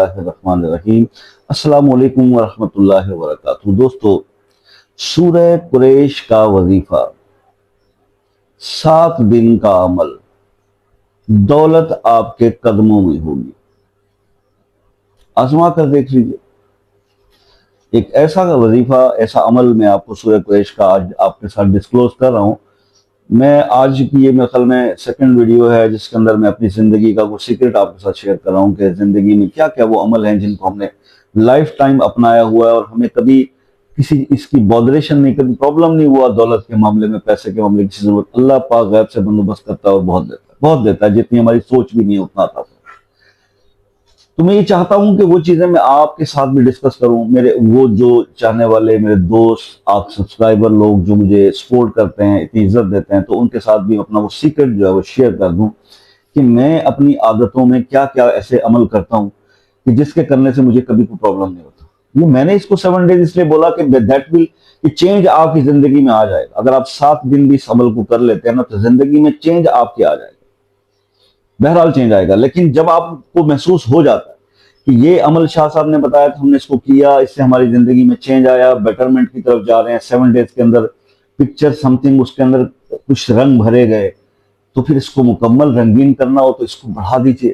اللہ الرحمن الرحیم۔ السلام علیکم ورحمۃ اللہ وبرکاتہ۔ دوستو، سورہ قریش کا وظیفہ، 7 دن کا عمل، دولت آپ کے قدموں میں ہوگی۔ آزما کر دیکھ لیجیے۔ ایک ایسا وظیفہ، ایسا عمل میں آپ کو سورہ قریش کا آج آپ کے ساتھ ڈسکلوز کر رہا ہوں۔ میں آج کی یہ میرے خیال میں سیکنڈ ویڈیو ہے جس کے اندر میں اپنی زندگی کا وہ سیکرٹ آپ کے ساتھ شیئر کر رہا ہوں کہ زندگی میں کیا کیا وہ عمل ہیں جن کو ہم نے لائف ٹائم اپنایا ہوا ہے اور ہمیں کبھی کسی اس کی بودریشن نہیں، کبھی پرابلم نہیں ہوا دولت کے معاملے میں، پیسے کے معاملے کی ضرورت اللہ پاک غیب سے بندوبست کرتا ہے اور بہت دیتا ہے جتنی ہماری سوچ بھی نہیں اتنا آتا۔ تو میں یہ چاہتا ہوں کہ وہ چیزیں میں آپ کے ساتھ بھی ڈسکس کروں، میرے وہ جو چاہنے والے میرے دوست، آپ سبسکرائبر لوگ جو مجھے سپورٹ کرتے ہیں، اتنی عزت دیتے ہیں، تو ان کے ساتھ بھی اپنا وہ سیکرٹ جو ہے وہ شیئر کر دوں کہ میں اپنی عادتوں میں کیا کیا ایسے عمل کرتا ہوں کہ جس کے کرنے سے مجھے کبھی کوئی پرابلم نہیں ہوتا۔ یہ میں نے اس کو 7 days اس لیے بولا کہ دیٹ ول کہ چینج آپ کی زندگی میں آ جائے گا۔ اگر آپ 7 دن بھی اس عمل کو کر لیتے ہیں نا تو زندگی میں چینج آپ کی آ جائے گا، بہرحال چینج آئے گا۔ لیکن جب آپ کو محسوس ہو جاتا ہے کہ یہ عمل شاہ صاحب نے بتایا کہ ہم نے اس کو کیا، اس سے ہماری زندگی میں چینج آیا، بیٹرمنٹ کی طرف جا رہے ہیں، 7 days کے اندر پکچر سم تھنگ اس کے اندر کچھ رنگ بھرے گئے، تو پھر اس کو مکمل رنگین کرنا ہو تو اس کو بڑھا دیجئے،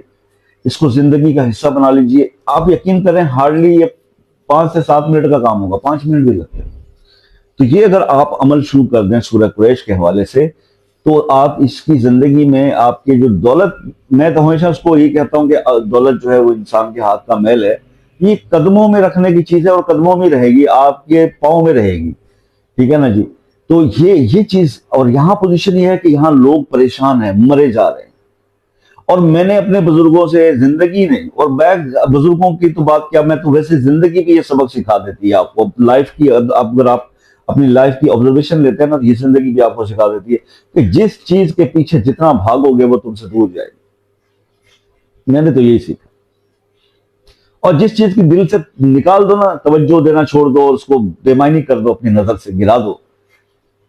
اس کو زندگی کا حصہ بنا لیجئے۔ آپ یقین کریں ہارڈلی یہ 5 سے 7 منٹ کا کام ہوگا، 5 منٹ بھی لگتے ہیں۔ تو یہ اگر آپ عمل شروع کر دیں سورہ قریش کے حوالے سے تو آپ اس کی زندگی میں آپ کے جو دولت، میں تو ہمیشہ اس کو یہی کہتا ہوں کہ دولت جو ہے وہ انسان کے ہاتھ کا میل ہے، یہ قدموں میں رکھنے کی چیز ہے اور قدموں میں رہے گی، آپ کے پاؤں میں رہے گی، ٹھیک ہے نا جی۔ تو یہ چیز، اور یہاں پوزیشن یہ ہے کہ یہاں لوگ پریشان ہیں، مرے جا رہے ہیں، اور میں نے اپنے بزرگوں سے زندگی نہیں، اور میں بزرگوں کی تو بات کیا، میں تو ویسے زندگی بھی یہ سبق سکھا دیتی ہے آپ کو، لائف کی اگر آپ اپنی لائف کی آبزرویشن لیتے ہیں نا، یہ زندگی بھی آپ کو سکھا دیتی ہے کہ جس چیز کے پیچھے جتنا بھاگو گے وہ تم سے دور جائے گی۔ میں نے تو یہی سیکھا، اور جس چیز کی دل سے نکال دو نا، توجہ دینا چھوڑ دو، اور اس کو بے معنی کر دو، اپنی نظر سے گرا دو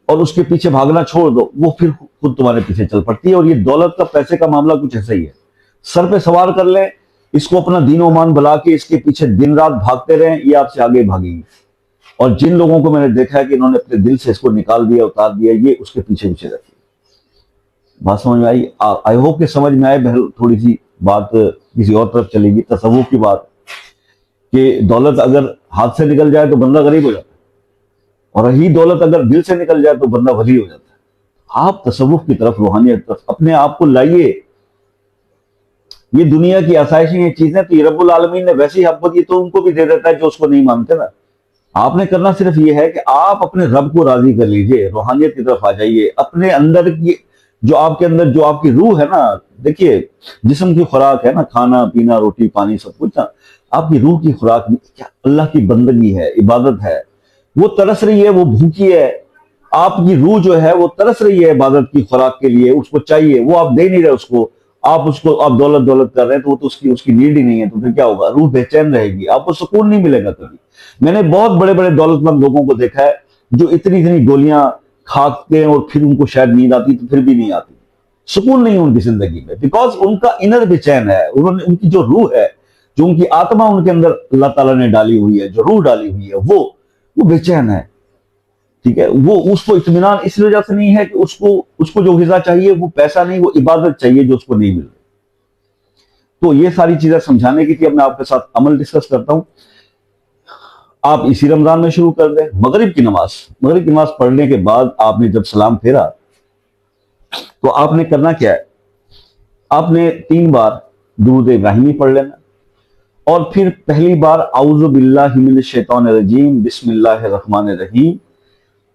اور اس کے پیچھے بھاگنا چھوڑ دو، وہ پھر خود تمہارے پیچھے چل پڑتی ہے۔ اور یہ دولت کا، پیسے کا معاملہ کچھ ایسا ہی ہے، سر پہ سوار کر لیں اس کو، اپنا دین و ایمان بلا کے اس کے پیچھے دن رات بھاگتے رہیں، یہ آپ سے آگے بھاگے گی۔ اور جن لوگوں کو میں نے دیکھا ہے کہ انہوں نے اپنے دل سے اس کو نکال دیا، اتار دیا، یہ اس کے پیچھے پیچھے رہتی ہے۔ بات سمجھ میں آئی؟ آئی ہوپ کہ سمجھ میں آئے۔ تھوڑی سی بات کسی اور طرف چلے گی، تصوف کی بات، کہ دولت اگر ہاتھ سے نکل جائے تو بندہ غریب ہو جاتا ہے، اور یہی دولت اگر دل سے نکل جائے تو بندہ ولی ہو جاتا ہے۔ آپ تصوف کی طرف، روحانیت کی طرف اپنے آپ کو لائیے۔ یہ دنیا کی آسائشیں، یہ چیزیں تو یہ رب العالمین نے ویسی حبت دی تو ان کو بھی دے دیتا ہے جو اس کو نہیں مانتے نا۔ آپ نے کرنا صرف یہ ہے کہ آپ اپنے رب کو راضی کر لیجئے، روحانیت کی طرف آ جائیے، اپنے اندر کی جو آپ کے اندر جو آپ کی روح ہے نا، دیکھیے جسم کی خوراک ہے نا، کھانا پینا روٹی پانی سب کچھ نا، آپ کی روح کی خوراک کیا اللہ کی بندگی ہے، عبادت ہے، وہ ترس رہی ہے، وہ بھوکی ہے، آپ کی روح جو ہے وہ ترس رہی ہے عبادت کی خوراک کے لیے، اس کو چاہیے، وہ آپ دے نہیں رہے اس کو، آپ دولت کر رہے ہیں، تو وہ تو اس کی نیڈ ہی نہیں ہے، تو پھر کیا ہوگا؟ روح بے چین رہے گی، آپ کو سکون نہیں ملے گا کبھی۔ میں نے بہت بڑے بڑے دولت مند لوگوں کو دیکھا ہے جو اتنی گولیاں کھاتے ہیں اور پھر ان کو شاید نیند آتی تو پھر بھی نہیں آتی، سکون نہیں ہے ان کی زندگی میں، بیکاز ان کا انر بے چین ہے، ان کی جو روح ہے، جو ان کی آتما ان کے اندر اللہ تعالیٰ نے ڈالی ہوئی ہے، جو روح ڈالی ہوئی ہے، وہ بے چین ہے، ٹھیک ہے۔ وہ اس کو اطمینان اس وجہ سے نہیں ہے کہ اس کو جو غذا چاہیے وہ پیسہ نہیں، وہ عبادت چاہیے جو اس کو نہیں مل رہی۔ تو یہ ساری چیزیں سمجھانے کی تھی، اب میں آپ کے ساتھ عمل ڈسکس کرتا ہوں۔ آپ اسی رمضان میں شروع کر دیں، مغرب کی نماز پڑھنے کے بعد آپ نے جب سلام پھیرا تو آپ نے کرنا کیا ہے؟ آپ نے 3 بار درود ابراہیمی پڑھ لینا، اور پھر پہلی بار اعوذ باللہ من الشیطان الرجیم بسم اللہ الرحمن الرحیم،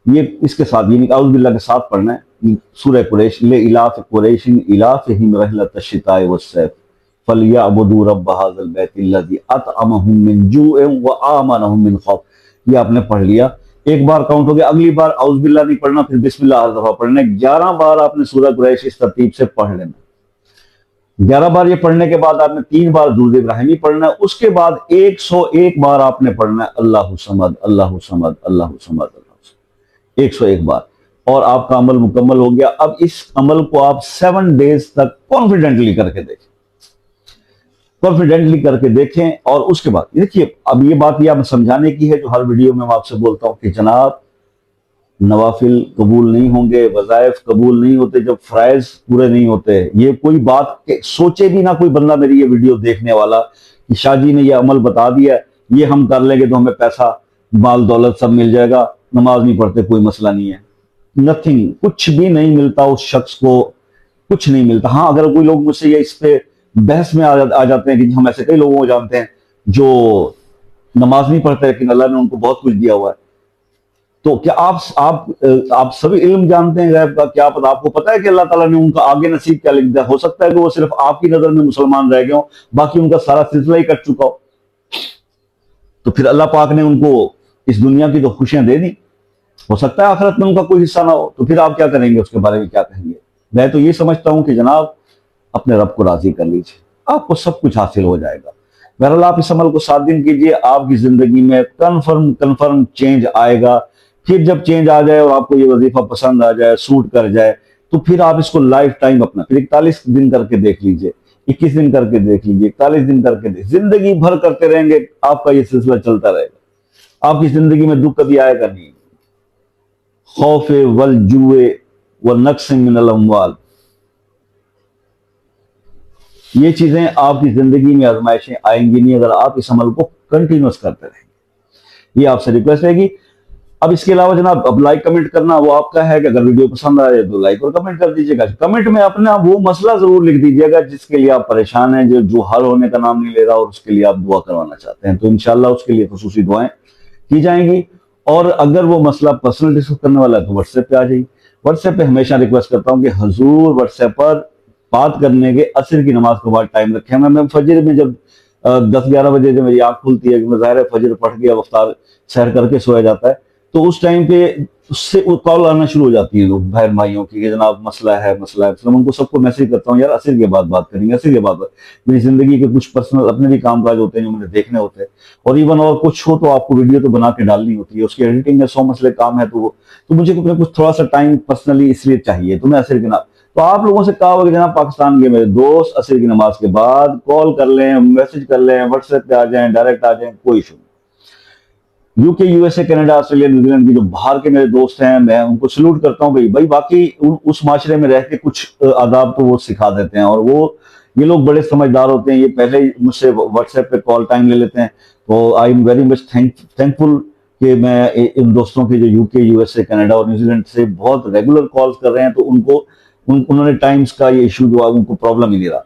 یہ اس کے ساتھ، یعنی اعوذ باللہ کے ساتھ پڑھنا ہے۔ سورہ قریش، لإلاف قریش إلافهم رحلة الشتاء والصيف فَلْيَعْبُدُوا رَبَّ هَذَا الْبَيْتِ الَّذِي أَطْعَمَهُم مِّن جُوعٍ وَآمَنَهُم مِّن خَوْفٍ۔ یہ آپ نے پڑھ لیا، ایک بار کاؤنٹ ہو گیا۔ اگلی بار اعوذ باللہ نہیں پڑھنا، پھر بسم اللہ ہر دفعہ پڑھنا ہے۔ 11 بار آپ نے سورہ قریش اس ترتیب سے پڑھ لینا۔ 11 بار یہ پڑھنے کے بعد آپ نے 3 بار درود ابراہیمی پڑھنا ہے۔ اس کے بعد 101 بار آپ نے پڑھنا ہے اللہ صمد اللہ صمد اللہ صمد اللہ صمد، 101 بار، اور آپ کا عمل مکمل ہو گیا۔ اب اس عمل کو آپ 7 days تک کانفیڈنٹلی کر کے دیکھیں۔ کانفیڈنٹلی کر کے دیکھیں. اور اس کے بعد دیکھیے اب یہ بات یہ آپ سمجھانے کی ہے جو ہر ویڈیو میں آپ سے بولتا ہوں کہ جناب نوافل قبول نہیں ہوں گے, وظائف قبول نہیں ہوتے جب فرائض پورے نہیں ہوتے. یہ کوئی بات سوچے بھی نہ کوئی بندہ میری یہ ویڈیو دیکھنے والا کہ شاہ جی نے یہ عمل بتا دیا ہے, یہ ہم کر لیں گے تو ہمیں پیسہ مال دولت سب مل جائے گا, نماز نہیں پڑھتے کوئی مسئلہ نہیں ہے. نتھنگ, کچھ بھی نہیں ملتا اس شخص کو, کچھ نہیں ملتا. ہاں اگر کوئی لوگ مجھ سے یہ اس پہ بحث میں آ جاتے ہیں کہ ہم ایسے کئی لوگوں کو جانتے ہیں جو نماز نہیں پڑھتے لیکن اللہ نے ان کو بہت کچھ دیا ہوا ہے, تو کیا آپ سبھی علم جانتے ہیں غیب کا؟ کیا پتہ آپ کو پتہ ہے کہ اللہ تعالیٰ نے ان کا آگے نصیب کیا لکھ دیا؟ ہو سکتا ہے کہ وہ صرف آپ کی نظر میں مسلمان رہ گئے ہوں, باقی ان کا سارا سلسلہ ہی کٹ چکا ہو. تو پھر اللہ پاک نے ان کو اس دنیا کی تو خوشیاں دے دی, ہو سکتا ہے آخرت میں ان کا کوئی حصہ نہ ہو, تو پھر آپ کیا کریں گے, اس کے بارے میں کیا کہیں گے؟ میں تو یہ سمجھتا ہوں کہ جناب اپنے رب کو راضی کر لیجیے, آپ کو سب کچھ حاصل ہو جائے گا. بہرحال آپ اس عمل کو 7 دن کیجیے, آپ کی زندگی میں کنفرم چینج آئے گا. پھر جب چینج آ جائے اور آپ کو یہ وظیفہ پسند آ جائے, سوٹ کر جائے, تو پھر آپ اس کو لائف ٹائم اپنا پھر 41 دن کر کے دیکھ لیجیے, 21 دن کر کے دیکھ لیجیے, 41 دن کر کے زندگی بھر کرتے رہیں گے, آپ کا یہ سلسلہ چلتا رہے گا. آپ کی زندگی میں دکھ کبھی آئے گا نہیں. خوف والجوع والنقص من الاموال, یہ چیزیں آپ کی زندگی میں آزمائشیں آئیں گی نہیں اگر آپ اس عمل کو کنٹینیوس کرتے رہیں گے. یہ آپ سے ریکویسٹ رہے گی. اب اس کے علاوہ جناب اب لائک کمنٹ کرنا وہ آپ کا ہے کہ اگر ویڈیو پسند آئے تو لائک اور کمنٹ کر دیجیے گا. کمنٹ میں اپنا وہ مسئلہ ضرور لکھ دیجیے گا جس کے لیے آپ پریشان ہیں, جو حل ہونے کا نام نہیں لے رہا اور اس کے لیے آپ دعا کروانا چاہتے ہیں, تو انشاءاللہ اس کے لیے خصوصی دعائیں کی جائیں گی. اور اگر وہ مسئلہ پرسنل ڈسکس کرنے والا ہے تو واٹس ایپ پہ آ جائیے. واٹس ایپ پہ ہمیشہ ریکویسٹ کرتا ہوں کہ حضور واٹس ایپ پر بات کرنے کے عصر کی نماز کے بعد ٹائم رکھیں. میں فجر میں جب 10-11 بجے جب میری آنکھ کھلتی ہے, ظاہر ہے فجر پڑھ کے افطار سحر کر کے سویا جاتا ہے, تو اس ٹائم پہ اس سے کال آنا شروع ہو جاتی ہے لوگ بہن بھائیوں کی کہ جناب مسئلہ ہے. ان کو سب کو میسج کرتا ہوں یار عصر کے بعد بات کریں گے, عصر کے بعد. میری زندگی کے کچھ پرسنل اپنے بھی کام کاج ہوتے ہیں جو مجھے دیکھنے ہوتے ہیں, اور ایون اور کچھ ہو تو آپ کو ویڈیو تو بنا کے ڈالنی ہوتی ہے, اس کی ایڈیٹنگ ہے, 100 مسئلے کام ہے, تو مجھے کچھ تھوڑا سا ٹائم پرسنلی اس لیے چاہیے. تو میں عصر کے نام تو آپ لوگوں سے کہا ہوا کہ جناب پاکستان کے میرے دوست عصر کی نماز کے بعد کال کر لیں, میسج کر لیں, واٹس ایپ پہ آ جائیں, ڈائریکٹ آ جائیں, کوئی ایشو نہیں. یو کے, U S A, Canada, Australia, New Zealand کی جو باہر کے میرے دوست ہیں میں ان کو سلوٹ کرتا ہوں بھائی باقی اس معاشرے میں رہ کے کچھ آداب تو وہ سکھا دیتے ہیں, اور وہ یہ لوگ بڑے سمجھدار ہوتے ہیں. یہ پہلے ہی مجھ سے واٹس ایپ پہ کال ٹائم لے لیتے ہیں, تو I am very much thankful کہ میں ان دوستوں کے جو یو کے, یو ایس اے, کینیڈا اور نیوزی لینڈ سے بہت ریگولر کالز کر رہے ہیں, تو ان کو انہوں نے ٹائمز کا یہ ایشو جو ان کو پرابلم ہی نہیں رہا.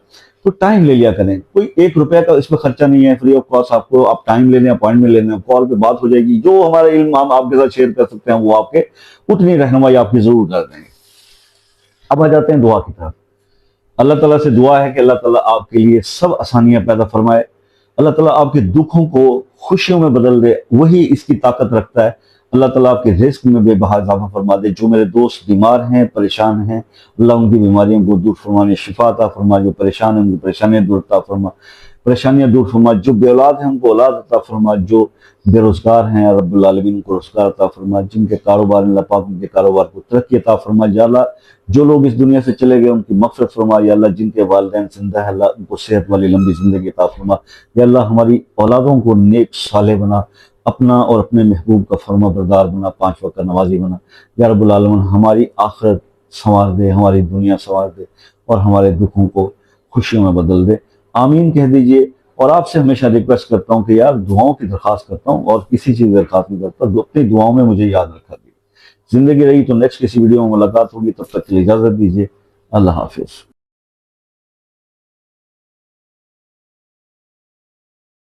تو ٹائم لے لیا کریں, کوئی 1 روپے کا اس پہ خرچہ نہیں ہے, فری آف کاسٹ. آپ ٹائم لے لیں, اپوائنٹمنٹ لے لیں, کال پہ بات ہو جائے گی. جو ہمارا علم ہم آپ کے ساتھ شیئر کر سکتے ہیں وہ آپ کے اتنی رہنمائی آپ کی ضرور کر دیں گے. اب آ جاتے ہیں دعا کی طرف. اللہ تعالیٰ سے دعا ہے کہ اللہ تعالیٰ آپ کے لیے سب آسانیاں پیدا فرمائے. اللہ تعالیٰ آپ کے دکھوں کو خوشیوں میں بدل دے, وہی اس کی طاقت رکھتا ہے. اللہ تعالیٰ آپ کے رزق میں بے بہا اضافہ فرما دے. جو میرے دوست بیمار ہیں, پریشان ہیں, اللہ ان کی بیماریوں کو دور فرمانے, شفا عطا فرما. جو پریشان ہیں ان کی پریشانیاں دور عطا فرما, پریشانیاں دور فرما. جو بے اولاد ہیں ان کو اولاد عطا فرما. جو بے روزگار ہیں رب العالمین ان کو روزگار عطا فرما. جن کے کاروبار اللہ پاک ان کے کاروبار کو ترقی عطا فرما. یا اللہ جو لوگ اس دنیا سے چلے گئے ان کی مغفرت فرما. یا اللہ جن کے والدین زندہ ہے اللہ ان کو صحت والی لمبی زندگی عطا فرما. یا اللہ ہماری اولادوں کو نیک صالح بنا, اپنا اور اپنے محبوب کا فرما بردار بنا, 5 وقت کا نمازی بنا. یا رب العالمین ہماری آخرت سنوار دے, ہماری دنیا سنوار دے, اور ہمارے دکھوں کو خوشیوں میں بدل دے. آمین کہہ دیجئے. اور آپ سے ہمیشہ ریکویسٹ کرتا ہوں کہ یار دعاؤں کی درخواست کرتا ہوں, اور کسی چیز درخواست نہیں کرتا, اپنی دعاؤں میں مجھے یاد رکھا دیجیے. زندگی رہی تو نیکسٹ کسی ویڈیو میں ملاقات ہوگی, تب تک کے لیے اجازت دیجیے. اللہ حافظ.